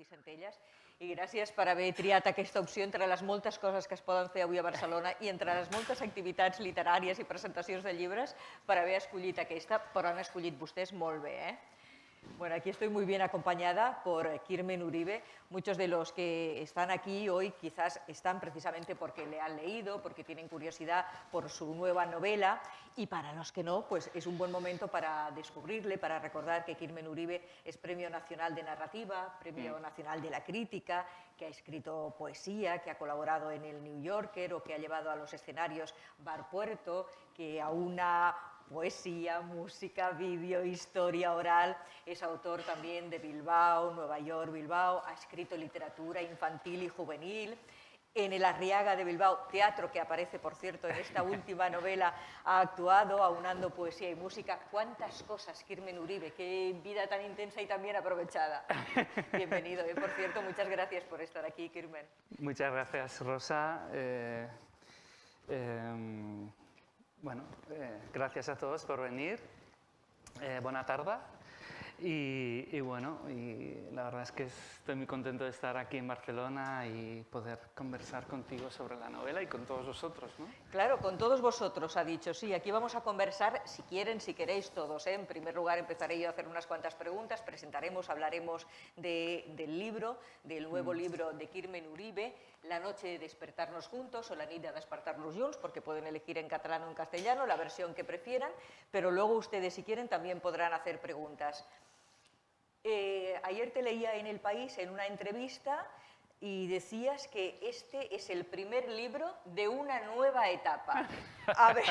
Centelles, i gràcies per haver triat aquesta opció entre les moltes coses que es poden fer avui a Barcelona i entre les moltes activitats literàries i presentacions de llibres per haver escollit aquesta, però han escollit vostès molt bé, Bueno, aquí estoy muy bien acompañada por Kirmen Uribe. Muchos de los que están aquí hoy quizás están precisamente porque le han leído, porque tienen curiosidad por su nueva novela, y para los que no, pues es un buen momento para descubrirle, para recordar que Kirmen Uribe es Premio Nacional de Narrativa, Premio Nacional de la Crítica, que ha escrito poesía, que ha colaborado en el New Yorker o que ha llevado a los escenarios Bar Puerto, que aúna poesía, música, vídeo, historia oral. Es autor también de Bilbao, Nueva York, Bilbao. Ha escrito literatura infantil y juvenil. En el Arriaga de Bilbao, teatro que aparece, por cierto, en esta última novela, ha actuado aunando poesía y música. ¿Cuántas cosas, Kirmen Uribe? Qué vida tan intensa y tan bien aprovechada. Bienvenido. Por cierto, muchas gracias por estar aquí, Kirmen. Muchas gracias, Rosa. Bueno, gracias a todos por venir. Buena tarde. Y bueno, la verdad es que estoy muy contento de estar aquí en Barcelona y poder conversar contigo sobre la novela y con todos vosotros, ¿no? Claro, con todos vosotros, ha dicho. Sí, aquí vamos a conversar, si quieren, si queréis, todos. En primer lugar, empezaré yo a hacer unas cuantas preguntas, presentaremos, hablaremos del libro, del nuevo libro de Kirmen Uribe, La noche de despertarnos juntos o La nit de despertar-nos junts, porque pueden elegir en catalán o en castellano, la versión que prefieran, pero luego ustedes, si quieren, también podrán hacer preguntas. Ayer te leía en El País, en una entrevista, y decías que este es el primer libro de una nueva etapa. A ver,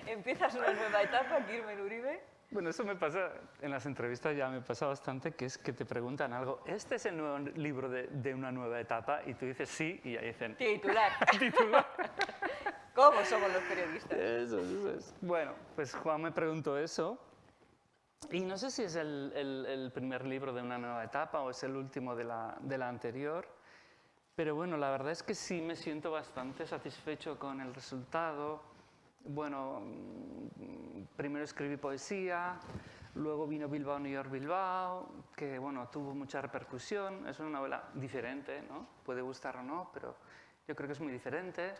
¿empiezas una nueva etapa, Kirmen Uribe? Bueno, eso me pasa, en las entrevistas ya me pasa bastante, que es que te preguntan algo, ¿este es el nuevo libro de una nueva etapa? Y tú dices sí, y ya dicen... Titular. Titular. ¿Cómo somos los periodistas? Eso es. Bueno, pues Juan me preguntó eso. Y no sé si es el primer libro de una nueva etapa o es el último de la anterior, pero bueno, la verdad es que sí me siento bastante satisfecho con el resultado. Bueno, primero escribí poesía, luego vino Bilbao, New York, Bilbao, que bueno, tuvo mucha repercusión. Es una novela diferente, ¿no? Puede gustar o no, pero yo creo que es muy diferente.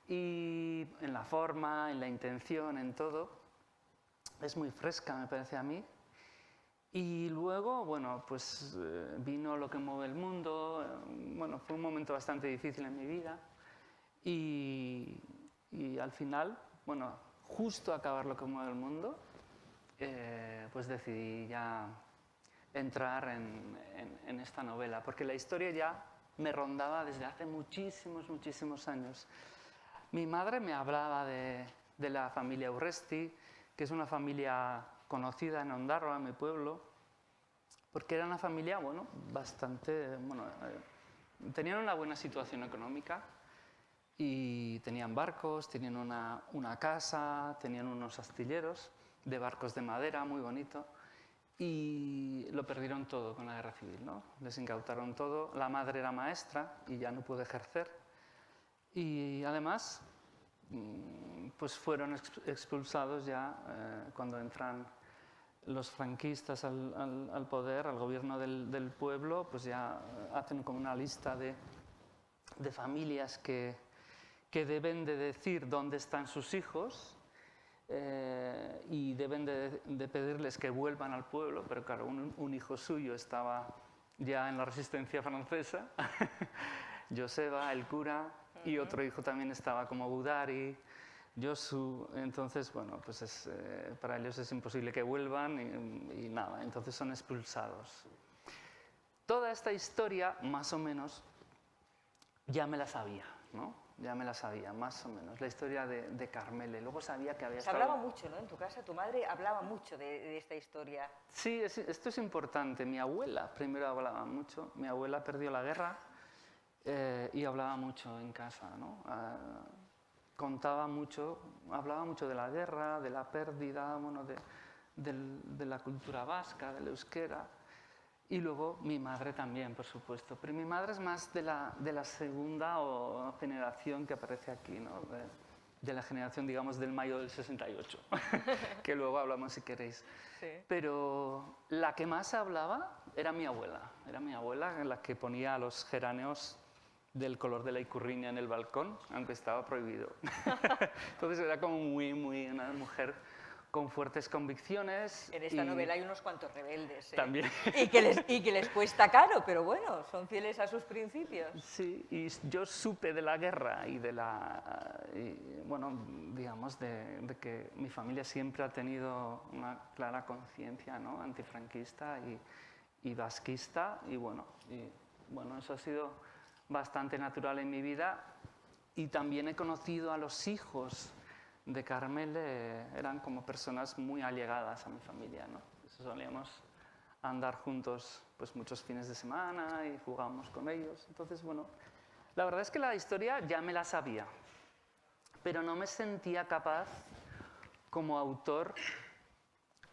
Y en la forma, en la intención, en todo. Es muy fresca, me parece a mí. Y luego, bueno, pues vino Lo que mueve el mundo. Bueno, fue un momento bastante difícil en mi vida. Y al final, bueno, justo acabar Lo que mueve el mundo, pues decidí ya entrar en esta novela. Porque la historia ya me rondaba desde hace muchísimos años. Mi madre me hablaba de la familia Urresti, que es una familia conocida en Ondarroa, en mi pueblo, porque era una familia, bueno, tenían una buena situación económica y tenían barcos, tenían una casa, tenían unos astilleros de barcos de madera, muy bonito, y lo perdieron todo con la guerra civil, ¿no? Les incautaron todo. La madre era maestra y ya no pudo ejercer. Y además, pues fueron expulsados ya cuando entran los franquistas al poder, al gobierno del pueblo, pues ya hacen como una lista de familias que deben de decir dónde están sus hijos y deben de pedirles que vuelvan al pueblo, pero claro, un hijo suyo estaba ya en la resistencia francesa, Joseba, el cura, y otro hijo también estaba como Budari, Josu. Entonces, bueno, pues para ellos es imposible que vuelvan y nada, entonces son expulsados. Toda esta historia, más o menos, ya me la sabía, ¿no? Ya me la sabía, más o menos, la historia de Carmele. Luego sabía que había Se hablaba mucho, ¿no? En tu casa, tu madre hablaba mucho de esta historia. Sí, esto es importante. Mi abuela primero hablaba mucho. Mi abuela perdió la guerra y hablaba mucho en casa, ¿no? Contaba mucho, hablaba mucho de la guerra, de la pérdida, bueno, de la cultura vasca, del euskera. Y luego mi madre también, por supuesto. Pero mi madre es más de la segunda generación que aparece aquí, ¿no? De la generación, digamos, del mayo del 68, que luego hablamos si queréis. Sí. Pero la que más hablaba era mi abuela la que ponía los geranios del color de la icurriña en el balcón, aunque estaba prohibido. Entonces era como muy una mujer con fuertes convicciones. En esta novela hay unos cuantos rebeldes. También. Y que les cuesta caro, pero bueno, son fieles a sus principios. Sí, y yo supe de la guerra y de bueno, digamos, de que mi familia siempre ha tenido una clara conciencia, ¿no?, antifranquista y vasquista, y bueno, eso ha sido bastante natural en mi vida. Y también he conocido a los hijos de Carmel, eran como personas muy allegadas a mi familia, ¿no? Solíamos andar juntos pues muchos fines de semana y jugábamos con ellos. Entonces, bueno, la verdad es que la historia ya me la sabía, pero no me sentía capaz como autor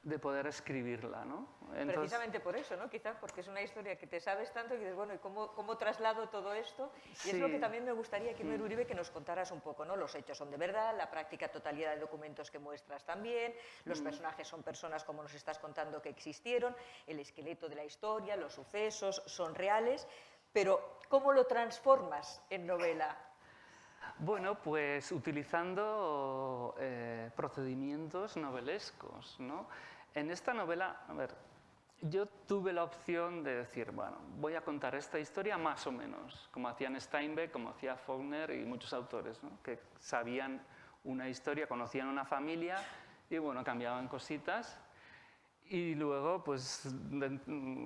de poder escribirla, ¿no? Entonces, precisamente por eso, ¿no? Quizás porque es una historia que te sabes tanto y dices, bueno, ¿y cómo traslado todo esto? Y sí. es lo que también me gustaría, Quimmer Uribe, que nos contaras un poco, ¿no? Los hechos son de verdad, la práctica totalidad de documentos que muestras también, los personajes son personas como nos estás contando que existieron, el esqueleto de la historia, los sucesos son reales, pero ¿cómo lo transformas en novela? Bueno, pues utilizando procedimientos novelescos, ¿no? En esta novela, a ver, yo tuve la opción de decir, bueno, voy a contar esta historia más o menos, como hacían Steinbeck, como hacía Faulkner y muchos autores, ¿no?, que sabían una historia, conocían una familia y, bueno, cambiaban cositas. Y luego, pues,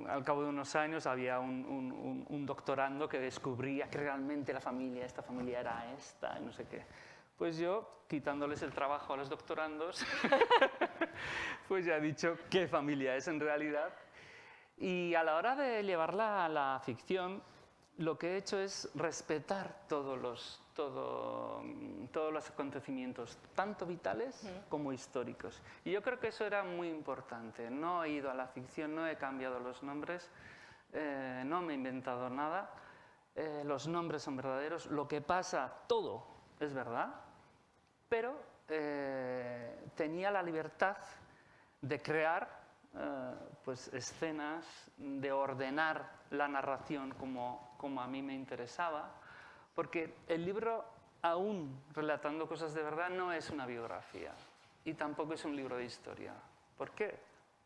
al cabo de unos años había un doctorando que descubría que realmente esta familia era esta, y no sé qué. Pues yo, quitándoles el trabajo a los doctorandos, pues ya he dicho qué familia es en realidad. Y a la hora de llevarla a la ficción, lo que he hecho es respetar todos los acontecimientos, tanto vitales como históricos. Y yo creo que eso era muy importante. No he ido a la ficción, no he cambiado los nombres, no me he inventado nada. Los nombres son verdaderos, lo que pasa, todo es verdad, pero tenía la libertad de crear pues escenas, de ordenar la narración como a mí me interesaba, porque el libro, aún relatando cosas de verdad, no es una biografía y tampoco es un libro de historia. ¿Por qué?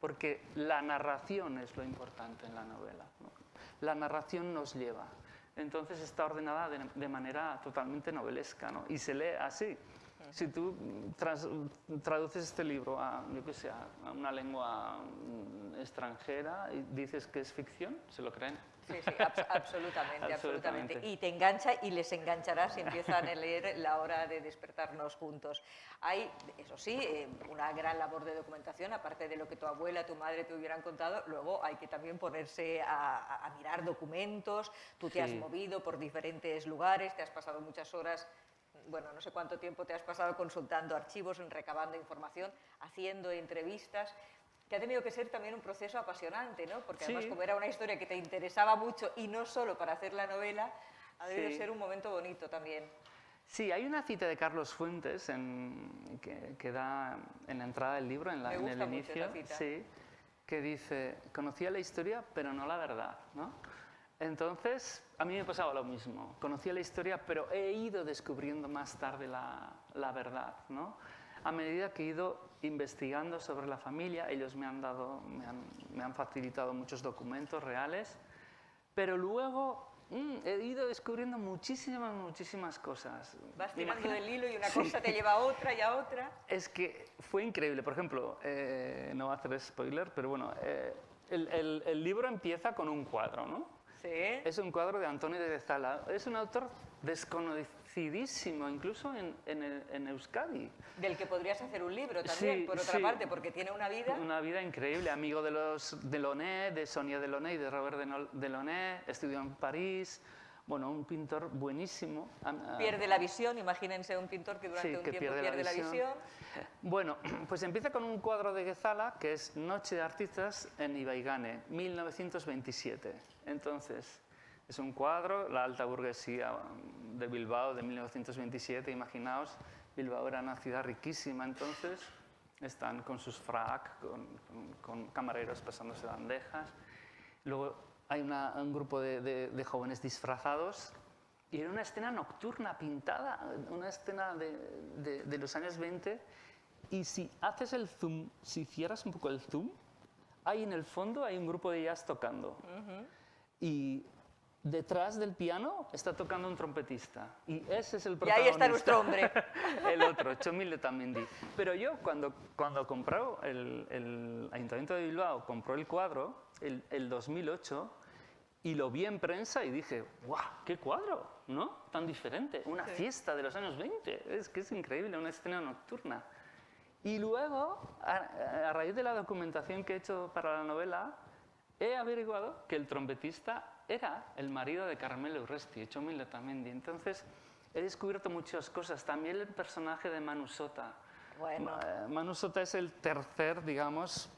Porque la narración es lo importante en la novela, ¿no? La narración nos lleva. Entonces está ordenada de manera totalmente novelesca, ¿no? Y se lee así. Si tú traduces este libro a, yo qué sé, a una lengua extranjera y dices que es ficción, se lo creen. Sí, absolutamente. Y te engancha y les enganchará si empiezan a leer La hora de despertarnos juntos. Hay, eso sí, una gran labor de documentación, aparte de lo que tu abuela, tu madre te hubieran contado, luego hay que también ponerse a mirar documentos, tú te has movido por diferentes lugares, te has pasado muchas horas, bueno, no sé cuánto tiempo te has pasado consultando archivos, recabando información, haciendo entrevistas, que ha tenido que ser también un proceso apasionante, ¿no? Porque además, como era una historia que te interesaba mucho y no solo para hacer la novela, ha debido ser un momento bonito también. Sí, hay una cita de Carlos Fuentes que da en la entrada del libro, en el inicio, que dice, conocía la historia pero no la verdad, ¿no? Entonces, a mí me pasaba lo mismo, conocía la historia pero he ido descubriendo más tarde la verdad, ¿no? A medida que he ido investigando sobre la familia, ellos me han facilitado muchos documentos reales, pero luego he ido descubriendo muchísimas cosas. Vas tirando del hilo y una cosa te lleva a otra y a otra. Es que fue increíble. Por ejemplo, no voy a hacer spoiler, pero bueno, el libro empieza con un cuadro, ¿no? Sí. Es un cuadro de Antonio de Zala. Es un autor desconocidísimo, incluso en Euskadi. Del que podrías hacer un libro también, por otra parte, porque tiene una vida... Una vida increíble, amigo de los Delaunay, de Sonia Delaunay y de Robert Delaunay, estudió en París, bueno, un pintor buenísimo. Pierde la visión, imagínense un pintor que durante un tiempo pierde la visión. Bueno, pues empieza con un cuadro de Guezala, que es Noche de Artistas en Ibaigane, 1927. Entonces, es un cuadro, la alta burguesía de Bilbao de 1927, imaginaos, Bilbao era una ciudad riquísima, entonces están con sus frac, con camareros pasándose bandejas. Luego hay un grupo de jóvenes disfrazados y era una escena nocturna pintada, una escena de los años 20. Y si haces el zoom, si cierras un poco el zoom, ahí en el fondo hay un grupo de jazz tocando. Y detrás del piano está tocando un trompetista. Y ese es el Y protagonista. ahí está nuestro hombre. El otro, Txomin Letamendi. Pero yo, cuando compró el Ayuntamiento de Bilbao, compró el cuadro, el 2008, y lo vi en prensa y dije, ¡guau! ¡Qué cuadro! ¿No? Tan diferente. Una fiesta de los años 20. Es que es increíble, una escena nocturna. Y luego, a raíz de la documentación que he hecho para la novela, he averiguado que el trompetista era el marido de Carmela Urresti, Txomin Letamendi. Entonces, he descubierto muchas cosas. También el personaje de Manu Sota. Bueno. Manu Sota es el tercer, digamos,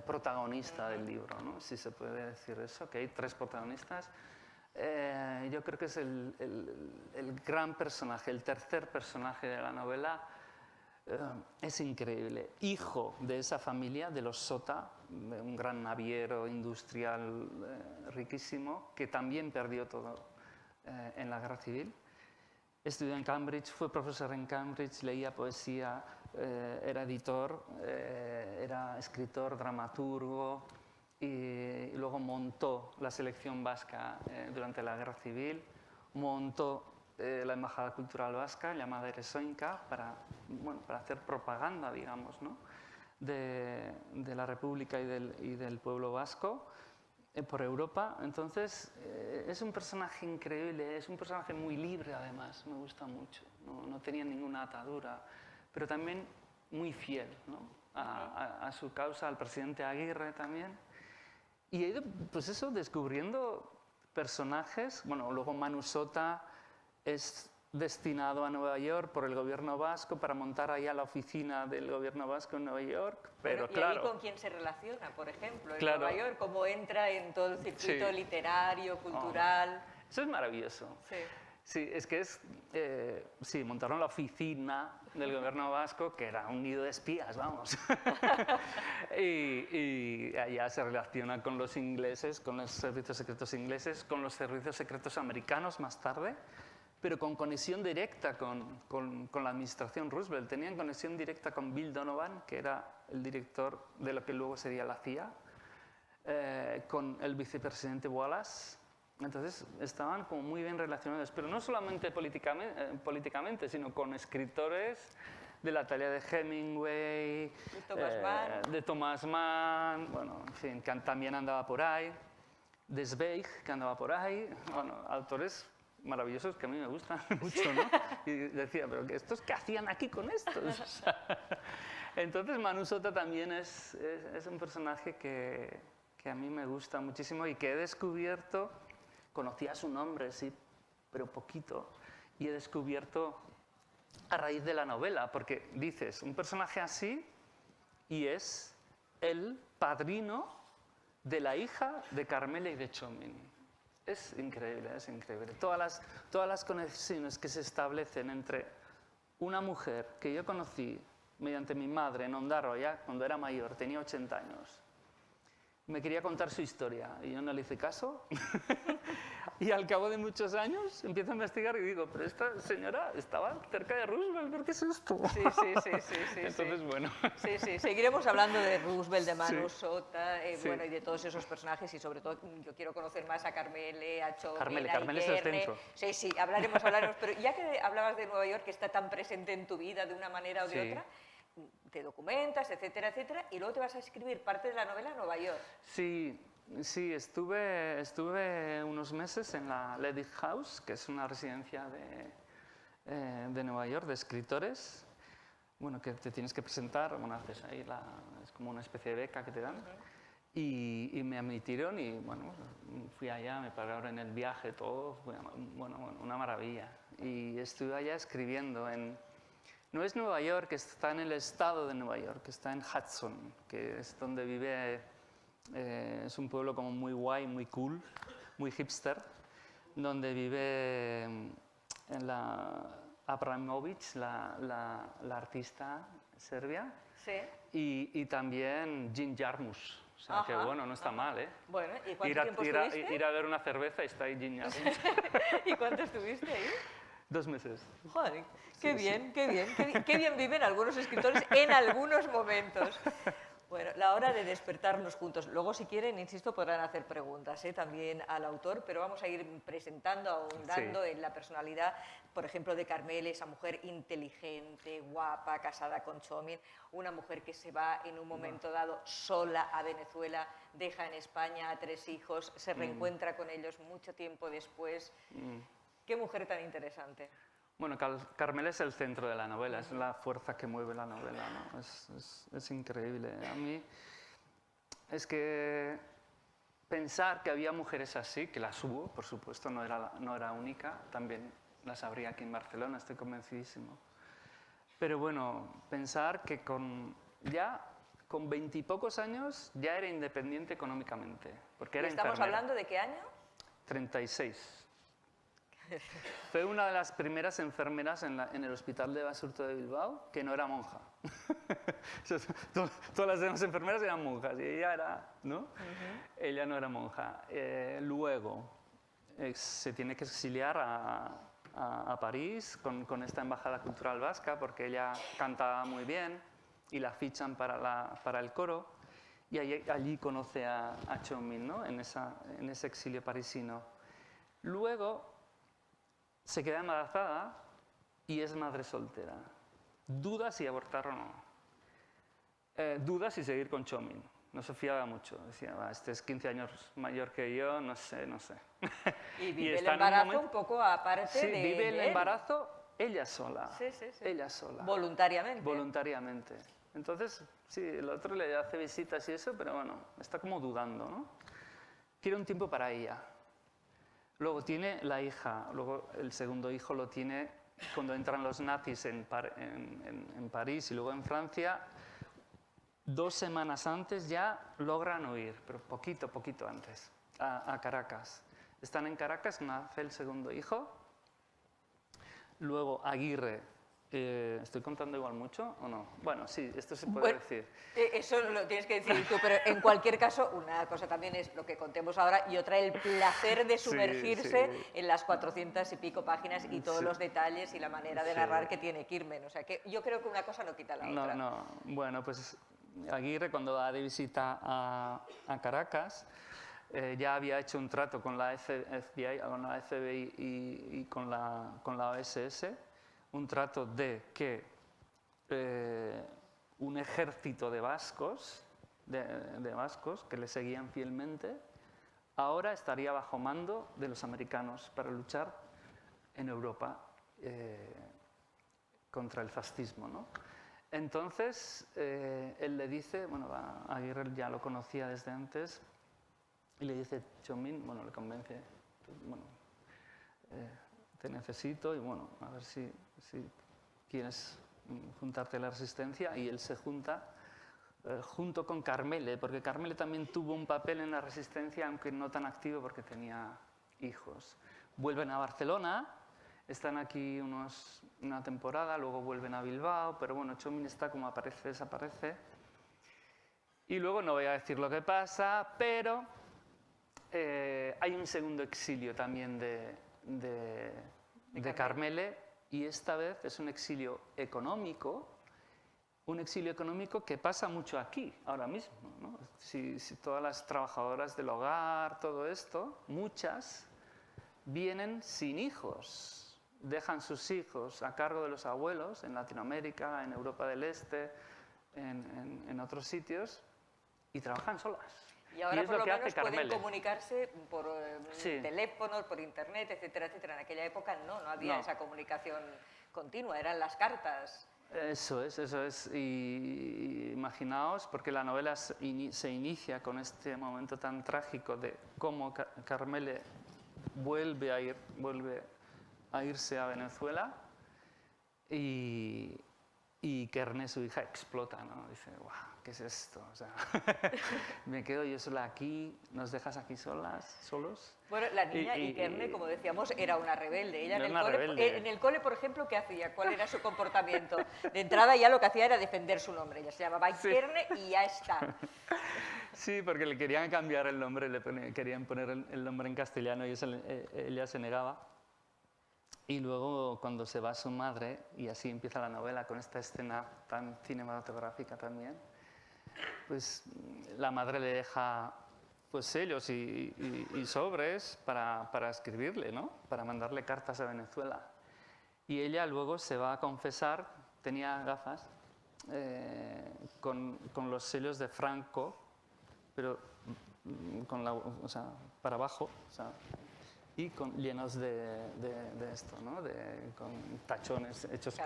protagonista del libro, ¿no? Si se puede decir eso, que hay 3 protagonistas. Yo creo que es el gran personaje, el tercer personaje de la novela. Es increíble. Hijo de esa familia, de los Sota, un gran naviero industrial riquísimo, que también perdió todo en la guerra civil. Estudió en Cambridge, fue profesor en Cambridge, leía poesía, era editor, era escritor, dramaturgo, y luego montó la selección vasca durante la guerra civil, montó la Embajada Cultural Vasca, llamada Eresoinka, para hacer propaganda, digamos, ¿no? de la República y del pueblo vasco por Europa. Entonces, es un personaje increíble, es un personaje muy libre, además, me gusta mucho. No tenía ninguna atadura, pero también muy fiel, ¿no? a su causa, al presidente Aguirre también. Y he ido, pues eso, descubriendo personajes. Bueno, luego Manu Sota es destinado a Nueva York por el gobierno vasco para montar allá la oficina del gobierno vasco en Nueva York. Pero Bueno, ¿y claro, ahí con quién se relaciona, por ejemplo, en Claro. Nueva York? ¿Cómo entra en todo el circuito Sí. literario, cultural? eso es maravilloso. Sí. Sí, es que sí, montaron la oficina del gobierno vasco, que era un nido de espías, vamos. y allá se relaciona con los ingleses, con los servicios secretos ingleses, con los servicios secretos americanos más tarde, pero con conexión directa con la administración Roosevelt. Tenían conexión directa con Bill Donovan, que era el director de lo que luego sería la CIA, con el vicepresidente Wallace. Entonces estaban como muy bien relacionados, pero no solamente políticamente, sino con escritores de la talla de Hemingway, de Thomas Mann, bueno, en fin, que también andaba por ahí, de Zweig, que andaba por ahí, bueno, autores maravillosos que a mí me gustan mucho, ¿no? Y decía, pero ¿estos qué hacían aquí con estos? O sea, entonces Manu Sota también es un personaje que a mí me gusta muchísimo y que he descubierto. Conocía su nombre, sí, pero poquito. Y he descubierto a raíz de la novela, porque dices, un personaje así y es el padrino de la hija de Carmela y de Txomin. Es increíble, es increíble. Todas las conexiones que se establecen entre una mujer que yo conocí mediante mi madre en Ondarroa, cuando era mayor, tenía 80 años. Me quería contar su historia y yo no le hice caso. Y al cabo de muchos años empiezo a investigar y digo, pero esta señora estaba cerca de Roosevelt, ¿por qué es esto? Sí. Entonces, bueno. Sí, seguiremos hablando de Roosevelt, de Manu Sí. Sota, Sí. bueno, y de todos esos personajes, y sobre todo yo quiero conocer más a Carmele, a Txomin, a Carmele es el Iguerne. centro. Sí, hablaremos, pero ya que hablabas de Nueva York, que está tan presente en tu vida de una manera o de Sí. otra, te documentas, etcétera, etcétera, y luego te vas a escribir parte de la novela en Nueva York. Sí, estuve unos meses en la Ledyard House, que es una residencia de Nueva York, de escritores, bueno, que te tienes que presentar, bueno, haces ahí, es como una especie de beca que te dan, y me admitieron y, bueno, fui allá, me pagaron en el viaje, todo, fue, bueno, una maravilla. Y estuve allá escribiendo no es Nueva York, está en el estado de Nueva York, está en Hudson, que es donde vive, es un pueblo como muy guay, muy cool, muy hipster, donde vive Abramovich, la artista serbia, Sí. y también Jim Jarmusch, O sea, que Ajá, bueno, no está mal, ¿eh? Bueno, ¿y cuánto tiempo estuviste? Ir a ver una cerveza y está ahí Giña. ¿Y cuánto estuviste ahí? 2 meses. Joder, qué Sí, bien, qué bien, qué bien viven algunos escritores en algunos momentos. Bueno, la hora de despertarnos juntos. Luego, si quieren, insisto, podrán hacer preguntas también al autor, pero vamos a ir presentando, ahondando en la personalidad, por ejemplo, de Carmele, esa mujer inteligente, guapa, casada con Txomin, una mujer que se va en un momento dado sola a Venezuela, deja en España a 3 hijos, se reencuentra con ellos mucho tiempo después. Qué mujer tan interesante. Bueno, Carmela es el centro de la novela, es la fuerza que mueve la novela, ¿no? Es increíble. A mí es que pensar que había mujeres así, que las hubo, por supuesto, no era única, también las habría aquí en Barcelona, estoy convencidísimo. Pero bueno, pensar que ya con 20 y pocos años ya era independiente económicamente, porque era ¿Estamos enfermera. hablando de qué año? 36. Fue una de las primeras enfermeras en el hospital de Basurto de Bilbao que no era monja. Todas las demás enfermeras eran monjas y ella era, ¿no? Ella no era monja. Luego se tiene que exiliar a París con esta embajada cultural vasca porque ella cantaba muy bien y la fichan para el coro y allí conoce a Txomin, ¿no? En ese exilio parisino. Luego se queda embarazada y es madre soltera. Duda si abortar o no. Duda si seguir con Txomin. No se fiaba mucho. Decía, este es 15 años mayor que yo, no sé. Y vive el embarazo un poco aparte sí, de vive el él. embarazo ella sola. Sí. Ella sola. Voluntariamente. Voluntariamente. Entonces, sí, el otro le hace visitas y eso, pero bueno, está como dudando, ¿no? Quiere un tiempo para ella. Luego tiene la hija, luego el segundo hijo lo tiene cuando entran los nazis en París y luego en Francia. 2 semanas antes ya logran huir, pero poquito antes, a Caracas. Están en Caracas, nace el segundo hijo. Luego Aguirre. ¿Estoy contando igual mucho o no? Bueno, sí, esto se puede decir. Eso lo tienes que decir tú, pero en cualquier caso, una cosa también es lo que contemos ahora y otra el placer de sumergirse en las 400 y pico páginas y todos los detalles y la manera de narrar que tiene Kirmen. O sea, que yo creo que una cosa no quita la otra. No. Bueno, pues Aguirre cuando va de visita a Caracas ya había hecho un trato con la FBI, con la FBI y con la OSS, un trato de que un ejército de vascos, que le seguían fielmente, ahora estaría bajo mando de los americanos para luchar en Europa contra el fascismo, ¿no? Entonces, él le dice, bueno, Aguirre ya lo conocía desde antes, y le dice, Txomin, bueno, le convence, bueno, te necesito y bueno, a ver si quieres juntarte a la resistencia, y él se junta junto con Carmele, porque Carmele también tuvo un papel en la resistencia, aunque no tan activo porque tenía hijos. Vuelven a Barcelona, están aquí una temporada, luego vuelven a Bilbao, pero bueno, Txomin está como aparece, desaparece. Y luego no voy a decir lo que pasa, pero hay un segundo exilio también de Carmele, y esta vez es un exilio económico que pasa mucho aquí, ahora mismo, ¿no? Si todas las trabajadoras del hogar, todo esto, muchas vienen sin hijos, dejan sus hijos a cargo de los abuelos en Latinoamérica, en Europa del Este, en otros sitios, y trabajan solas. Y ahora es por lo que menos hace pueden Carmele. Comunicarse por teléfonos, por internet, etcétera, etcétera. En aquella época no había esa comunicación continua, eran las cartas. Eso es. Y imaginaos, porque la novela se inicia con este momento tan trágico de cómo Carmele vuelve a irse a Venezuela y que Ernest, su hija, explota, ¿no? Dice, guau, ¿qué es esto? O sea, me quedo yo sola aquí, ¿nos dejas aquí solos? Bueno, la niña Ikerne, como decíamos, era una rebelde. Ella en el cole, por ejemplo, ¿qué hacía? ¿Cuál era su comportamiento? De entrada ya lo que hacía era defender su nombre. Ella se llamaba Ikerne y ya está. Sí, porque le querían cambiar el nombre, querían poner el nombre en castellano y ella se negaba. Y luego cuando se va su madre, y así empieza la novela con esta escena tan cinematográfica también, pues la madre le deja pues sellos y sobres para escribirle, ¿no? Para mandarle cartas a Venezuela. Y ella luego se va a confesar, tenía gafas, con los sellos de Franco, pero o sea, para abajo, o sea, y llenos de esto, ¿no? Con tachones hechos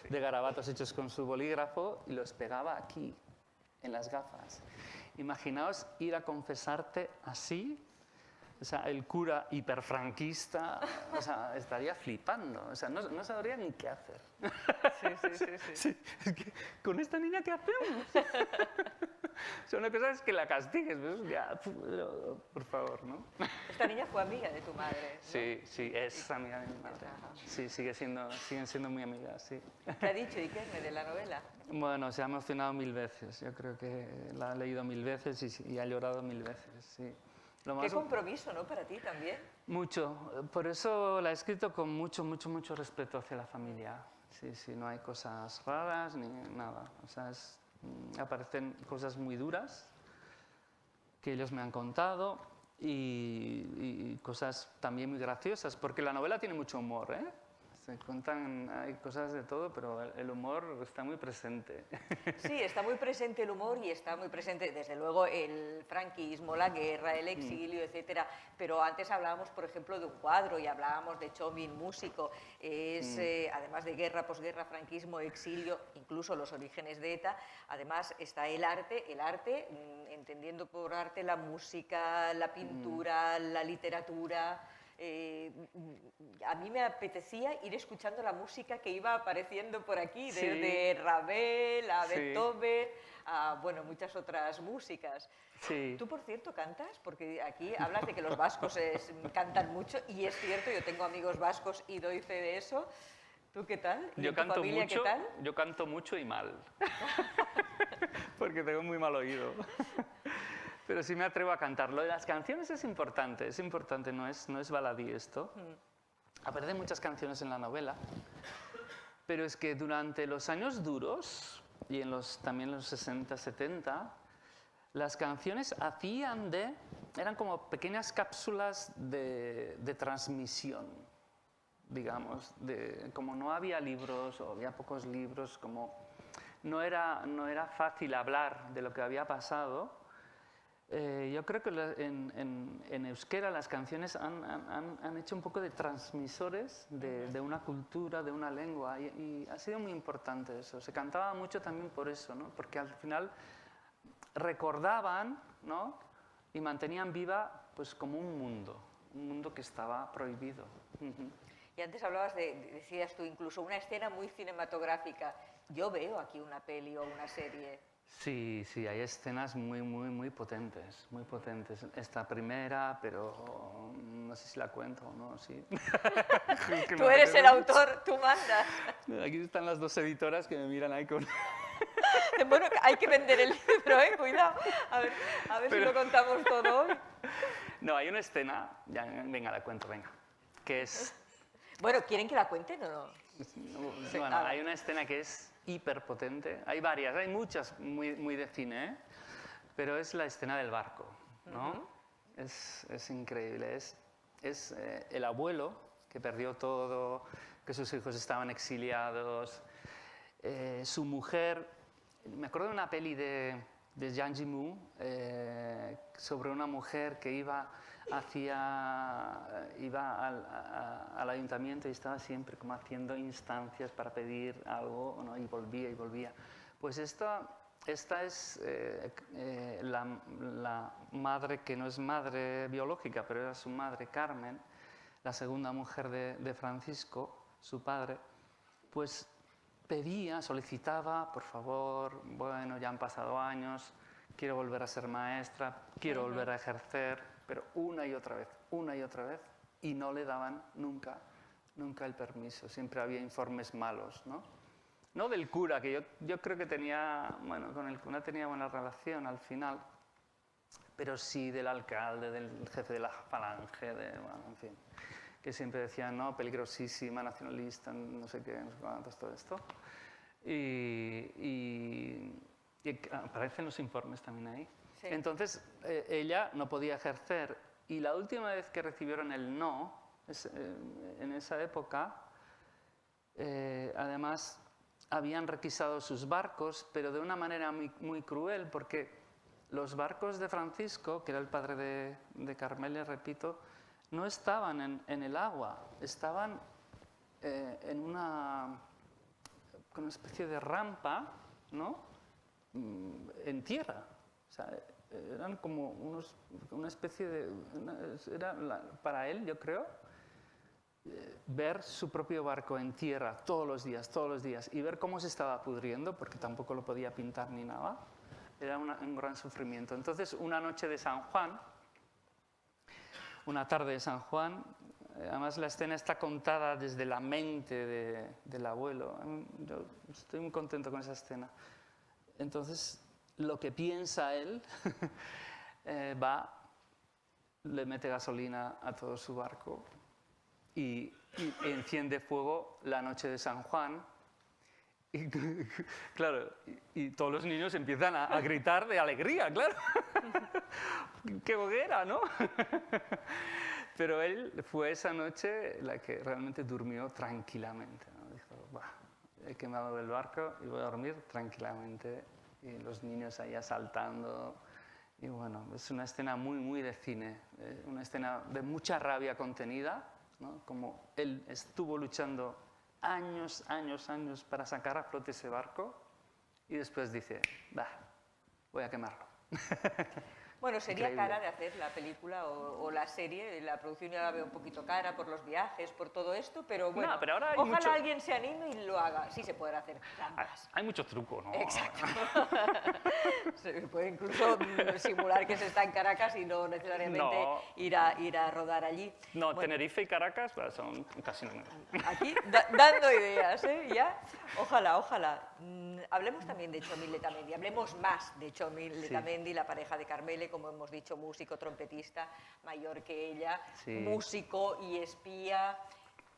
de garabatos hechos con su bolígrafo, y los pegaba aquí, en las gafas. Imaginaos ir a confesarte así, o sea, el cura hiperfranquista, o sea, estaría flipando, o sea, no sabría ni qué hacer. Sí, es que, ¿con esta niña qué hacemos? O sea, una cosa es que la castigues, ¿ves? Ya, por favor, ¿no? Esta niña fue amiga de tu madre, ¿no? Sí, es amiga de mi madre. Sí, siguen siendo muy amigas, sí. ¿Qué ha dicho Ikerme de la novela? Bueno, se ha emocionado 1000 veces. Yo creo que la ha leído 1000 veces y ha llorado 1000 veces, sí. Qué compromiso, ¿no? Para ti también. Mucho. Por eso la he escrito con mucho respeto hacia la familia. Sí, no hay cosas raras ni nada. O sea, aparecen cosas muy duras que ellos me han contado y cosas también muy graciosas, porque la novela tiene mucho humor, ¿eh? Se cuentan, hay cosas de todo, pero el humor está muy presente. Sí, está muy presente el humor y está muy presente, desde luego, el franquismo, la guerra, el exilio, etcétera. Pero antes hablábamos, por ejemplo, de un cuadro y hablábamos de Chomin, músico. Además de guerra, posguerra, franquismo, exilio, incluso los orígenes de ETA. Además está el arte, entendiendo por arte la música, la pintura, la literatura. A mí me apetecía ir escuchando la música que iba apareciendo por aquí, desde Ravel a Beethoven, a muchas otras músicas. Sí. Tú, por cierto, cantas, porque aquí hablas de que los vascos cantan mucho, y es cierto, yo tengo amigos vascos y doy fe de eso. ¿Tú qué tal? ¿Y tu familia qué tal? Yo canto mucho y mal, porque tengo muy mal oído. Pero sí me atrevo a cantar. Lo de las canciones es importante, no es baladí esto. Aparecen muchas canciones en la novela, pero es que durante los años duros, y también en los 60, 70, las canciones eran como pequeñas cápsulas de transmisión, digamos. Como no había libros, o había pocos libros, como no era fácil hablar de lo que había pasado. Yo creo que en euskera las canciones han hecho un poco de transmisores de una cultura, de una lengua, y ha sido muy importante eso. Se cantaba mucho también por eso, ¿no? Porque al final recordaban, ¿no? Y mantenían viva, pues, como un mundo que estaba prohibido. Y antes hablabas decías tú, incluso una escena muy cinematográfica. Yo veo aquí una peli o una serie. Sí, hay escenas muy potentes, muy potentes. Esta primera, pero no sé si la cuento o no, sí. Tú eres el autor, tú mandas. Aquí están las dos editoras que me miran ahí con... Bueno, hay que vender el libro, cuidado. A ver si lo contamos todo hoy. No, hay una escena, venga, la cuento, venga, que es... Bueno, ¿quieren que la cuenten o no? Bueno, hay una escena que es hiperpotente. Hay varias, hay muchas muy de cine, ¿eh? Pero es la escena del barco, ¿no? Es increíble. Es el abuelo que perdió todo, que sus hijos estaban exiliados, su mujer. Me acuerdo de una peli de Zhang Yimou sobre una mujer que iba al ayuntamiento y estaba siempre como haciendo instancias para pedir algo, ¿no? Y volvía. Pues esta es la madre, que no es madre biológica, pero era su madre, Carmen, la segunda mujer de Francisco, su padre. Pues solicitaba, por favor, bueno, ya han pasado años, quiero volver a ser maestra, quiero volver a ejercer, pero una y otra vez, y no le daban nunca el permiso. Siempre había informes malos, ¿no? No del cura, que yo creo que tenía, con el cura tenía buena relación al final, pero sí del alcalde, del jefe de la falange, bueno, en fin, que siempre decían, no, peligrosísima, nacionalista, no sé qué, no sé cuántos, todo esto. Y aparecen los informes también ahí. Sí. Entonces, ella no podía ejercer, y la última vez que recibieron el no, en esa época, además, habían requisado sus barcos, pero de una manera muy cruel, porque los barcos de Francisco, que era el padre de Carmela, repito, no estaban en el agua, estaban en con una especie de rampa, ¿no? En tierra. O sea, eran como una especie de... para él, yo creo, ver su propio barco en tierra todos los días, y ver cómo se estaba pudriendo, porque tampoco lo podía pintar ni nada, era un gran sufrimiento. Entonces, una noche de San Juan, una tarde de San Juan, además la escena está contada desde la mente del abuelo. Yo estoy muy contento con esa escena. Entonces, lo que piensa él, le mete gasolina a todo su barco y enciende fuego la noche de San Juan. Y, claro, y todos los niños empiezan a gritar de alegría, claro. ¡Qué hoguera!, ¿no? Pero él fue esa noche la que realmente durmió tranquilamente, ¿no? Dijo, bah, he quemado el barco y voy a dormir tranquilamente. Y los niños ahí saltando. Y bueno, es una escena muy de cine, una escena de mucha rabia contenida, ¿no? Como él estuvo luchando años para sacar a flote ese barco, y después dice, bah, voy a quemarlo. Bueno, sería Increíble. cara de hacer la película o la serie, la producción ya la veo un poquito cara por los viajes, por todo esto, pero bueno, No, pero ahora hay ojalá alguien se anime y lo haga. Sí se pueden hacer trampas. Hay mucho truco, ¿no? Exacto. Se puede incluso simular que se está en Caracas y no necesariamente No. ir a rodar allí. No, Bueno, Tenerife y Caracas pues, son casi lo mismo. aquí dando ideas, ¿eh? Ya, ojalá. Hablemos también de Txomin Letamendi, hablemos más de Txomin Letamendi, la pareja de Carmele, como hemos dicho, músico, trompetista, mayor que ella, Sí. músico y espía,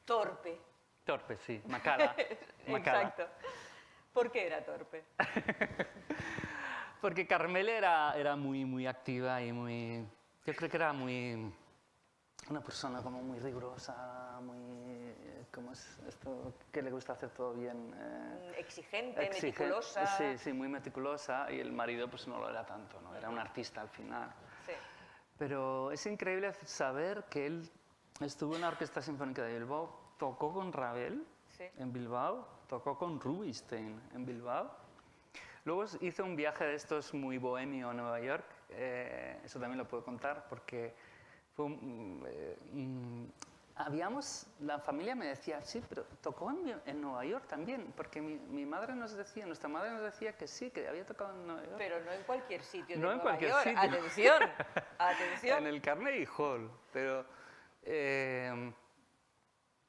torpe. Torpe, sí, macala. Exacto. ¿Por qué era torpe? Porque Carmele era muy activa y muy... Yo creo que era una persona como muy rigurosa, ¿cómo es esto? Que le gusta hacer todo bien. Exigente, meticulosa. Sí, muy meticulosa, y el marido pues no lo era tanto, ¿no? Era un artista al final. Sí. Pero es increíble saber que él estuvo en la Orquesta Sinfónica de Bilbao, tocó con Ravel Sí. en Bilbao, tocó con Rubinstein en Bilbao. Luego hizo un viaje de estos muy bohemio a Nueva York, eso también lo puedo contar porque fue la familia me decía, sí, pero tocó en Nueva York también, porque nuestra madre nos decía que sí, que había tocado en Nueva York. Pero no en cualquier sitio de No en Nueva cualquier York. sitio. Atención, atención. En el Carnegie Hall, pero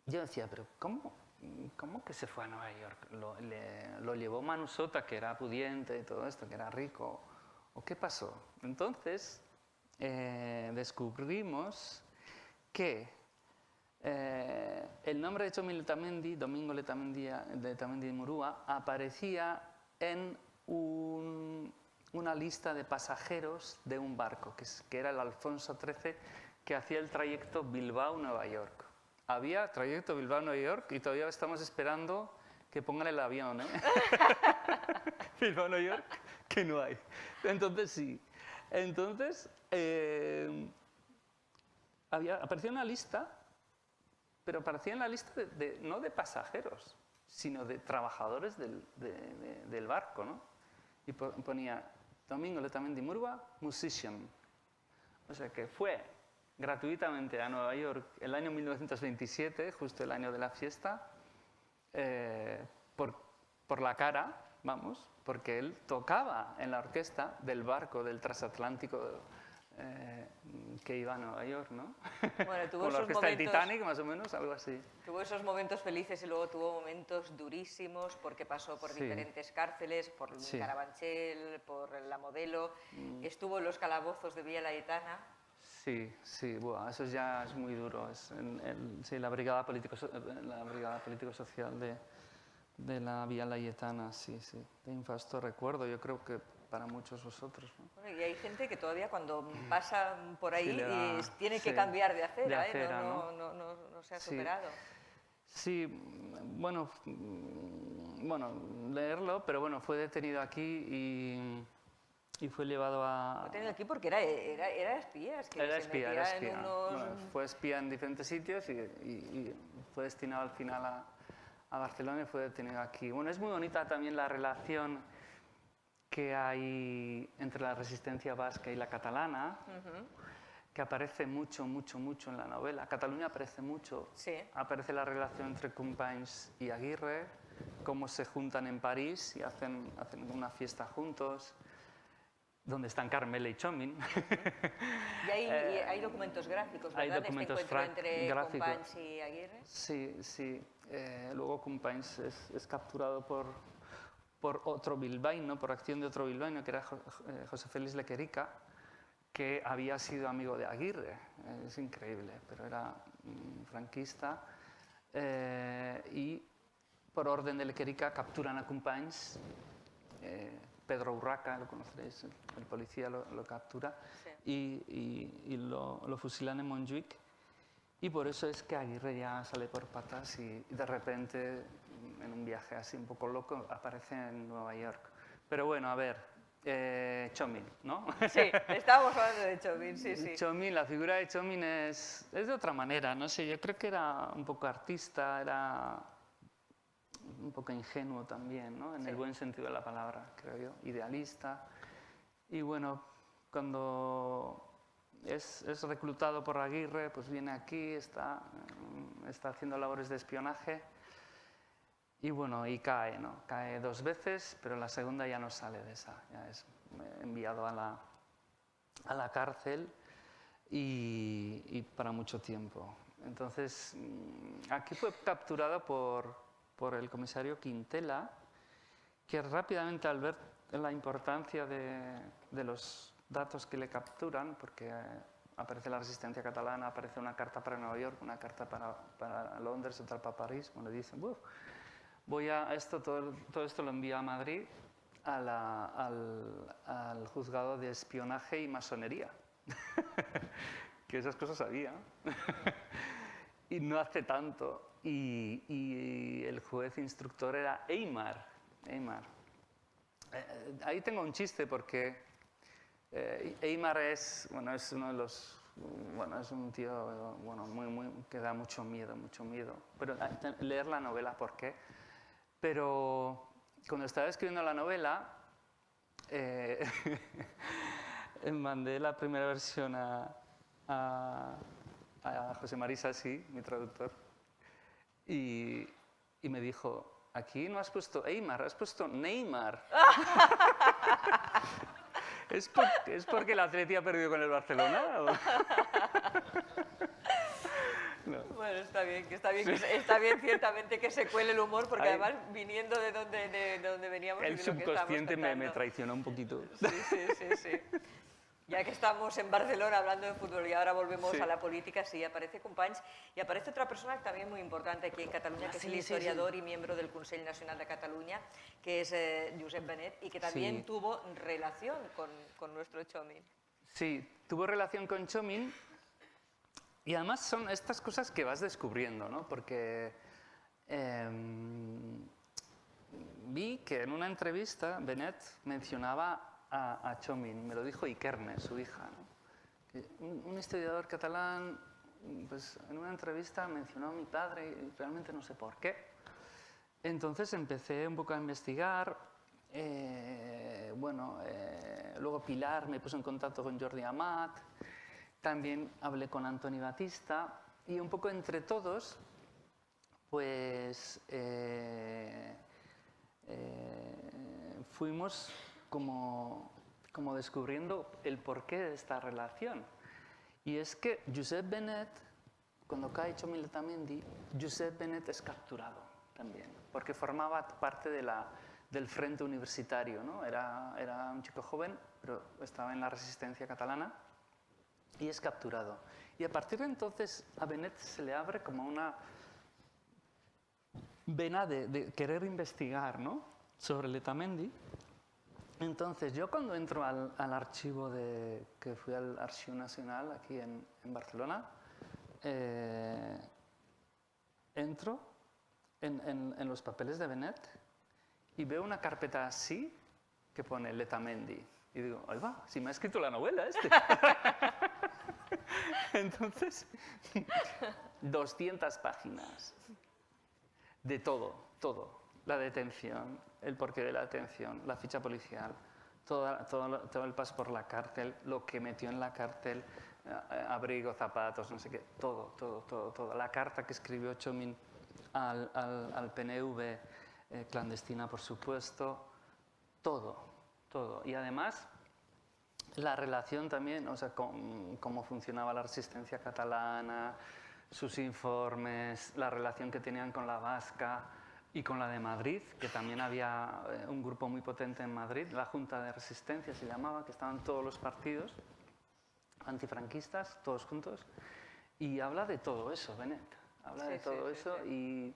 yo decía, pero ¿cómo que se fue a Nueva York? ¿Lo llevó Manu Sota, que era pudiente y todo esto, que era rico? ¿O qué pasó? Entonces descubrimos que el nombre de Txomin Letamendi, Domingo Letamendi Murúa, aparecía en una lista de pasajeros de un barco, que era el Alfonso XIII, que hacía el trayecto Bilbao-Nueva York. Había trayecto Bilbao-Nueva York y todavía estamos esperando que pongan el avión, ¿eh? Bilbao-Nueva York, que no hay. Entonces sí. Entonces apareció una lista, pero aparecía en la lista no de pasajeros, sino de trabajadores del barco, ¿no? Y ponía Domingo Letamendi Murúa, musician. O sea que fue gratuitamente a Nueva York el año 1927, justo el año de la fiesta, por la cara, vamos, porque él tocaba en la orquesta del barco del transatlántico que iba a Nueva York, ¿no? Bueno, tuvo Como la esos orquesta del momentos, Titanic, más o menos, algo así. tuvo esos momentos felices y luego tuvo momentos durísimos porque pasó por Sí. diferentes cárceles, por Sí. Carabanchel, por La Modelo, estuvo en los calabozos de Villa Laietana. Sí, sí, buah, eso ya es muy duro. Es sí, la brigada político-social de la Vía Laietana, sí, sí. De infasto recuerdo, yo creo que para muchos vosotros, ¿no? Bueno, y hay gente que todavía cuando pasa por ahí Sí, le da- tiene que sí, cambiar de acera, de acera, ¿no? no se ha Sí. superado. Sí, bueno, bueno, leerlo, pero bueno, fue detenido aquí y fue llevado Lo a... he tenido aquí porque era espía, es que Era se espía, metía era en espía. unos... Bueno, fue espía en diferentes sitios y fue destinado al final a Barcelona y fue detenido aquí. Bueno, es muy bonita también la relación que hay entre la resistencia vasca y la catalana, que aparece mucho, mucho, mucho en la novela. Cataluña aparece mucho. Sí. Aparece la relación entre Companys y Aguirre, cómo se juntan en París y hacen una fiesta juntos, donde están Carmela y Chomin. Y hay documentos gráficos, ¿verdad? Hay documentos este encuentro entre gráficos. Companys y Aguirre. Sí, sí. Luego Companys es capturado por otro bilbaíno, por acción de otro bilbaíno, que era José Félix Lequerica, que había sido amigo de Aguirre. Es increíble, pero era franquista. Y por orden de Lequerica capturan a Companys. Pedro Urraca, lo conoceréis, el policía lo captura, Sí. y lo fusilan en Montjuic. Y por eso es que Aguirre ya sale por patas y de repente, en un viaje así un poco loco, aparece en Nueva York. Pero bueno, a ver, Chomin, ¿no? Sí, estábamos hablando de Chomin, sí, sí. Chomin, la figura de Chomin es de otra manera, no sé, yo creo que era un poco artista, era un poco ingenuo también, ¿no? En Sí. el buen sentido de la palabra, creo yo, idealista. Y bueno, cuando es reclutado por Aguirre, pues viene aquí, está haciendo labores de espionaje y bueno, y cae, ¿no? Cae 2 veces, pero la segunda ya no sale de esa, ya es enviado a la cárcel y para mucho tiempo. Entonces, aquí fue capturado por el comisario Quintela, que rápidamente al ver la importancia de los datos que le capturan, porque aparece la resistencia catalana, aparece una carta para Nueva York, una carta para Londres, otra para París, bueno, le dicen, voy a esto, todo esto lo envía a Madrid al juzgado de espionaje y masonería, que esas cosas había. Y no hace tanto. Y el juez instructor era Eymar. Ahí tengo un chiste porque Eymar es uno de los... Bueno, es un tío que da mucho miedo. Pero leer la novela, ¿por qué? Pero cuando estaba escribiendo la novela, mandé la primera versión a José María Sassi, mi traductor, y me dijo, aquí no has puesto Eymar, has puesto Neymar. ¿Es porque el Atleti ha perdido con el Barcelona? ¿O? No. Bueno, está bien ciertamente que se cuele el humor, porque además viniendo de donde veníamos y El de lo que estábamos subconsciente me tratando. traicionó un poquito. Sí. Ya que estamos en Barcelona hablando de fútbol y ahora volvemos Sí. a la política, sí, aparece Companys y aparece otra persona también muy importante aquí en Cataluña, que es el historiador y miembro del Consell Nacional de Cataluña, que es Josep Benet, y que también Sí. tuvo relación con nuestro Chomin. Sí, tuvo relación con Chomin y además son estas cosas que vas descubriendo, ¿no? Porque vi que en una entrevista Benet mencionaba a Chomin, me lo dijo Ikerne, su hija, ¿no? Que un historiador catalán, pues en una entrevista mencionó a mi padre y realmente no sé por qué. Entonces empecé un poco a investigar. Luego Pilar me puso en contacto con Jordi Amat, también hablé con Antoni Batista y un poco entre todos, pues fuimos como como descubriendo el porqué de esta relación. Y es que Josep Benet, cuando cae Txomin Letamendi, Josep Benet es capturado también, porque formaba parte del frente universitario, ¿no? Era un chico joven, pero estaba en la resistencia catalana y es capturado. Y a partir de entonces a Benet se le abre como una vena de querer investigar, ¿no?, sobre Letamendi. Entonces yo cuando entro al archivo que fui al Archivo Nacional aquí en Barcelona, entro en los papeles de Benet y veo una carpeta así que pone Letamendi. Y digo, ahí va, si me ha escrito la novela este. Entonces, 200 páginas de todo, todo. La detención, el porqué de la detención, la ficha policial, todo el paso por la cárcel, lo que metió en la cárcel, abrigo, zapatos, no sé qué, todo, todo, todo, todo. La carta que escribió Txomin al PNV, clandestina por supuesto, todo, todo. Y además la relación también, o sea, cómo funcionaba la resistencia catalana, sus informes, la relación que tenían con la vasca y con la de Madrid, que también había un grupo muy potente en Madrid, la Junta de Resistencia se llamaba, que estaban todos los partidos antifranquistas, todos juntos, y habla de todo eso, Benet, habla de todo eso. Y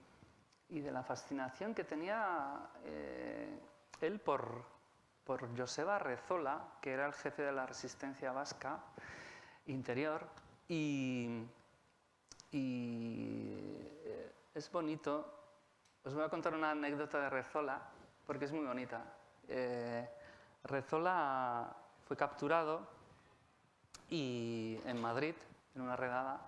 de la fascinación que tenía él por Joseba Rezola, que era el jefe de la resistencia vasca interior, y es bonito. Os voy a contar una anécdota de Rezola, porque es muy bonita. Rezola fue capturado en Madrid, en una redada.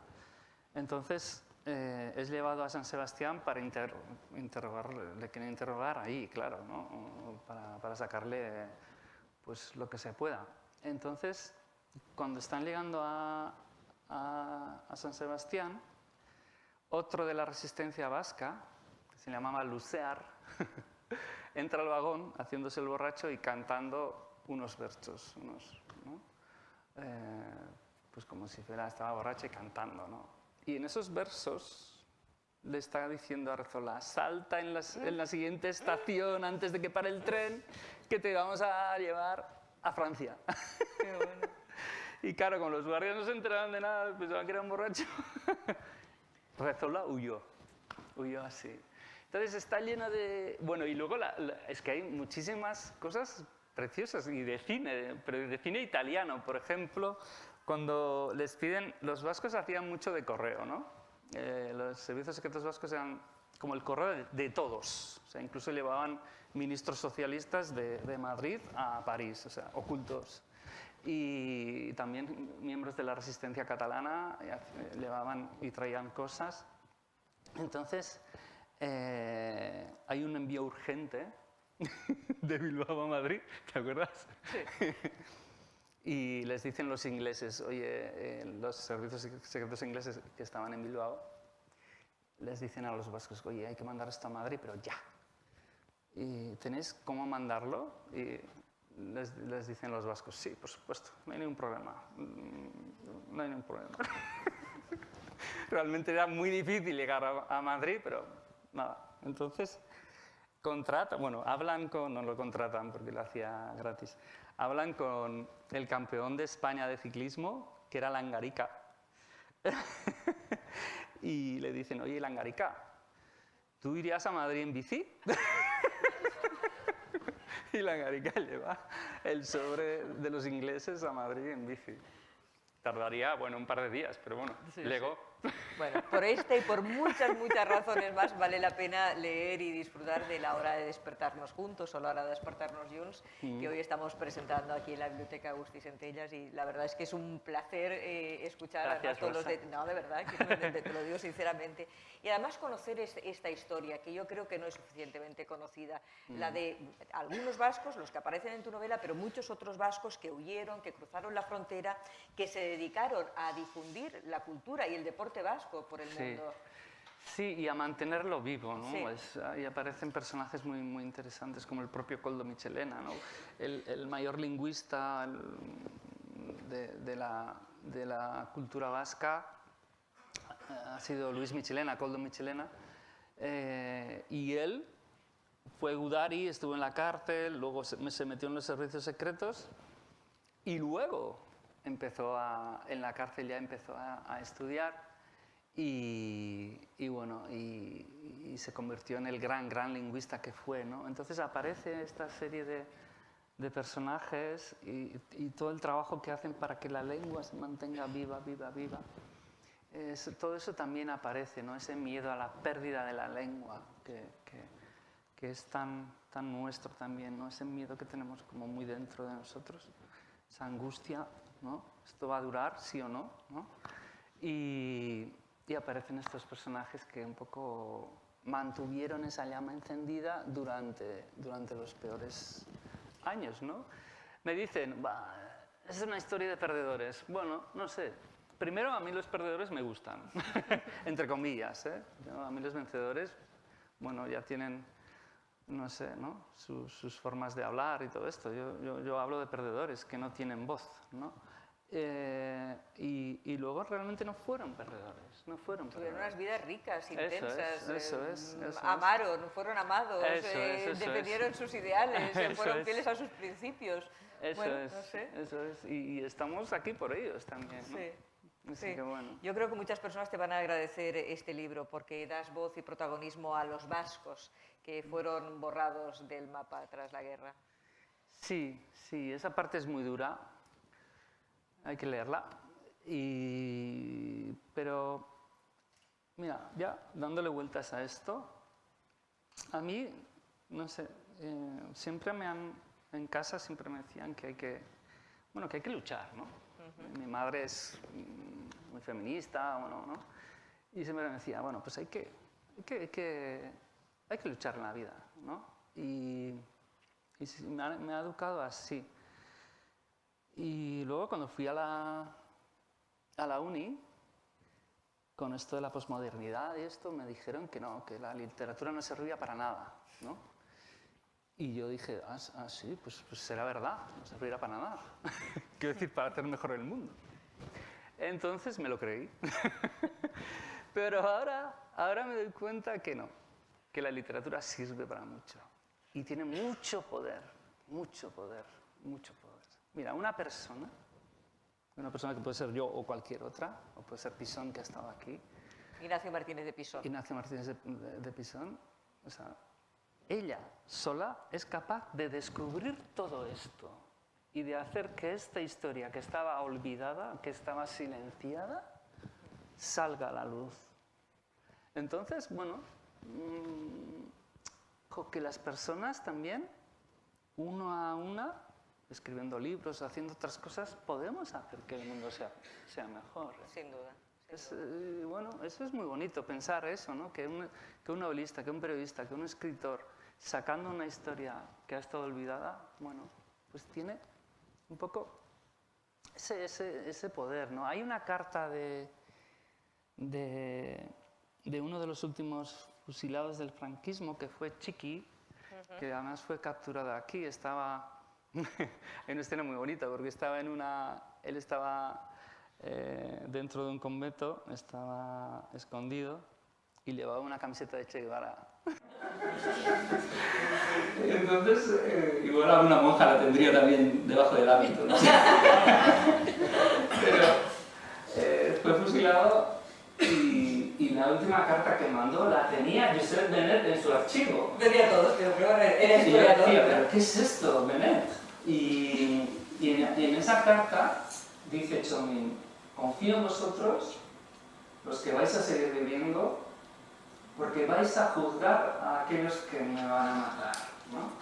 Entonces es llevado a San Sebastián para interrogarle, le quieren interrogar ahí, claro, ¿no?, para sacarle pues, lo que se pueda. Entonces, cuando están llegando a San Sebastián, otro de la resistencia vasca, que se llamaba Lucear, entra al vagón haciéndose el borracho y cantando unos versos, ¿no?, pues como si estaba borracho y cantando, ¿no? Y en esos versos le está diciendo a Rezola, salta en la siguiente estación antes de que pare el tren, que te vamos a llevar a Francia. Qué bueno. Y claro, como los guardias no se enteraban de nada, pensaban que era un borracho, Rezola huyó así. Entonces está lleno de... Bueno, y luego es que hay muchísimas cosas preciosas, y de cine, pero de cine italiano. Por ejemplo, cuando les piden... Los vascos hacían mucho de correo, ¿no? Los servicios secretos vascos eran como el correo de todos. O sea, incluso llevaban ministros socialistas de Madrid a París, o sea, ocultos. Y también miembros de la resistencia catalana llevaban y traían cosas. Entonces, hay un envío urgente de Bilbao a Madrid, ¿te acuerdas? Sí. Y les dicen los ingleses, oye, los servicios secretos ingleses que estaban en Bilbao, les dicen a los vascos, oye, hay que mandar esto a Madrid, pero ya. ¿Y tenéis cómo mandarlo? Y les dicen los vascos, sí, por supuesto, no hay ningún problema. No hay ningún problema. Realmente era muy difícil llegar a Madrid, pero nada. Entonces, hablan con, no lo contratan porque lo hacía gratis, hablan con el campeón de España de ciclismo, que era Langarica. Y le dicen, oye, Langarica, ¿tú irías a Madrid en bici? Y Langarica lleva el sobre de los ingleses a Madrid en bici. Tardaría, un par de días, pero bueno, Sí, llegó. sí. Bueno, por esta y por muchas, muchas razones más vale la pena leer y disfrutar de La hora de despertarnos juntos o La hora de despertarnos junts, que hoy estamos presentando aquí en la Biblioteca Agustí Centellas, y la verdad es que es un placer escuchar Gracias, a todos los... Rosa. No, de verdad, que te lo digo sinceramente. Y además conocer esta historia, que yo creo que no es suficientemente conocida, la de algunos vascos, los que aparecen en tu novela, pero muchos otros vascos que huyeron, que cruzaron la frontera, que se dedicaron a difundir la cultura y el deporte vasco por el mundo. Sí, y a mantenerlo vivo, ¿no? Sí. Ahí aparecen personajes muy, muy interesantes, como el propio Koldo Michelena, ¿no? El mayor lingüista de la cultura vasca ha sido Luis Michelena, Koldo Michelena, y él fue gudari, estuvo en la cárcel, luego se metió en los servicios secretos y luego en la cárcel ya empezó a estudiar. Y bueno, y se convirtió en el gran lingüista que fue, ¿no? Entonces aparece esta serie de personajes y todo el trabajo que hacen para que la lengua se mantenga viva. Todo eso también aparece, ¿no? Ese miedo a la pérdida de la lengua que es tan nuestro también, ¿no? Ese miedo que tenemos como muy dentro de nosotros, esa angustia, ¿no? ¿Esto va a durar, sí o no? ¿No? Y aparecen estos personajes que un poco mantuvieron esa llama encendida durante los peores años, ¿no? Me dicen, es una historia de perdedores. Bueno, no sé. Primero, a mí los perdedores me gustan, entre comillas, ¿eh? A mí los vencedores, bueno, ya tienen, no sé, ¿no? Sus formas de hablar y todo esto. Yo hablo de perdedores que no tienen voz, ¿no? Y luego realmente no fueron perdedores, Tuvieron unas vidas ricas, intensas, eso es. amaron, fueron amados, defendieron sus ideales, fueron fieles a sus principios. Eso es. Y estamos aquí por ellos también, ¿no? Sí. Así que bueno. Yo creo que muchas personas te van a agradecer este libro porque das voz y protagonismo a los vascos que fueron borrados del mapa tras la guerra. Sí, esa parte es muy dura. Hay que leerla. Pero, mira, ya dándole vueltas a esto, a mí, no sé, en casa siempre me decían que hay que luchar, ¿no? Mi madre es muy feminista, bueno, ¿no? Y siempre me decía, bueno, pues hay que luchar en la vida, ¿no? Y me ha educado así. Y luego cuando fui a la uni, con esto de la posmodernidad y esto, me dijeron que no, que la literatura no servía para nada, ¿no? Y yo dije, sí, pues será verdad, no servirá para nada. Quiero decir, para hacer mejor el mundo. Entonces me lo creí. Pero ahora me doy cuenta que no, que la literatura sirve para mucho. Y tiene mucho poder. Mira, una persona que puede ser yo o cualquier otra, o puede ser Pisón, que ha estado aquí. Ignacio Martínez de Pisón. Ignacio Martínez de Pisón, o sea, ella sola es capaz de descubrir todo esto y de hacer que esta historia que estaba olvidada, que estaba silenciada, salga a la luz. Entonces, bueno, que las personas también, uno a una, escribiendo libros, haciendo otras cosas, podemos hacer que el mundo sea mejor. Sin duda. Bueno, eso es muy bonito, pensar eso, ¿no? Que un novelista, que un periodista, que un escritor, sacando una historia que ha estado olvidada, bueno, pues tiene un poco ese poder, ¿no? Hay una carta de uno de los últimos fusilados del franquismo, que fue Chiqui, que además fue capturado aquí. Estaba hay una escena muy bonita, porque él estaba dentro de un convento, estaba escondido y llevaba una camiseta de Che Guevara. Entonces, igual alguna monja la tendría también debajo del hábito, ¿no? Pero fue fusilado y la última carta que mandó la tenía Josep Benet en su archivo. Tenía todos, pero era Y yo decía, ¿pero qué es esto, Benet? Y en esa carta dice Chomín, confío en vosotros, los que vais a seguir viviendo, porque vais a juzgar a aquellos que me van a matar, ¿no?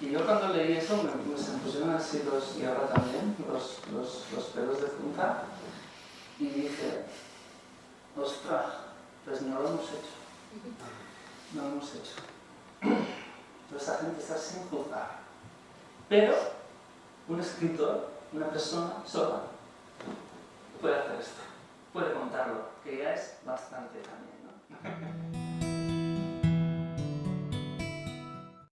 Y yo cuando leí eso me se pusieron así y ahora también, los pelos de punta, y dije, ostras, pues no lo hemos hecho. No lo hemos hecho. Toda esa gente está sin juzgar. Pero un escritor, una persona sola, puede hacer esto, puede contarlo. que ya es bastante también, ¿no?